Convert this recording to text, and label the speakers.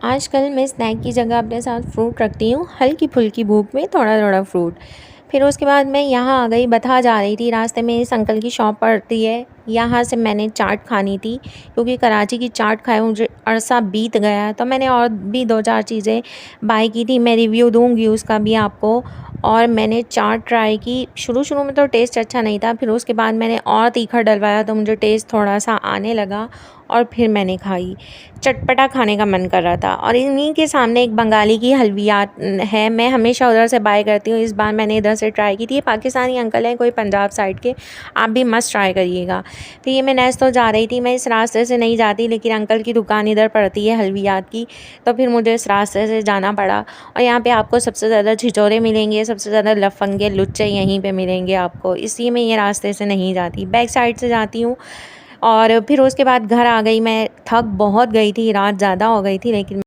Speaker 1: आजकल मैं स्नैक की जगह अपने साथ फ्रूट रखती हूँ, हल्की-फुल्की भूख में थोड़ा-थोड़ा फ्रूट। फिर उसके बाद मैं यहाँ आ गई, बता जा रही थी, रास्ते में इस अंकल की शॉप पड़ती है, यहाँ से मैंने चाट खानी थी क्योंकि कराची की चाट खाए मुझे अरसा बीत गया है। तो मैंने और भी 2-4 चीज़ें बाय की थी, मैं रिव्यू दूँगी उसका भी आपको। और मैंने चाट ट्राई की, शुरू-शुरू में तो टेस्ट अच्छा नहीं था, फिर उसके बाद मैंने और तीखा डलवाया तो मुझे टेस्ट थोड़ा-सा आने लगा और फिर मैंने खाई। चटपटा खाने का मन कर रहा था और इन्हीं के सामने एक बंगाली की हलवियात है, मैं हमेशा उधर से बाय करती हूँ। इस बार मैंने इधर से ट्राई की थी। ये पाकिस्तानी अंकल हैं, कोई पंजाब साइड के, आप भी मस्ट ट्राई करिएगा। फिर ये मैं नेस्तो जा रही थी, मैं इस रास्ते से नहीं जाती लेकिन अंकल की दुकान इधर पड़ती है हलवियात की, तो फिर मुझे इस रास्ते से जाना पड़ा। और यहाँ पे आपको सबसे ज़्यादा छिछोरे मिलेंगे, सबसे ज़्यादा लफंगे लुच्चे यहीं पे मिलेंगे आपको, इसलिए मैं ये रास्ते से नहीं जाती, बैक साइड से जाती हूँ। और फिर उसके बाद घर आ गई मैं, थक बहुत गई थी, रात ज़्यादा हो गई थी लेकिन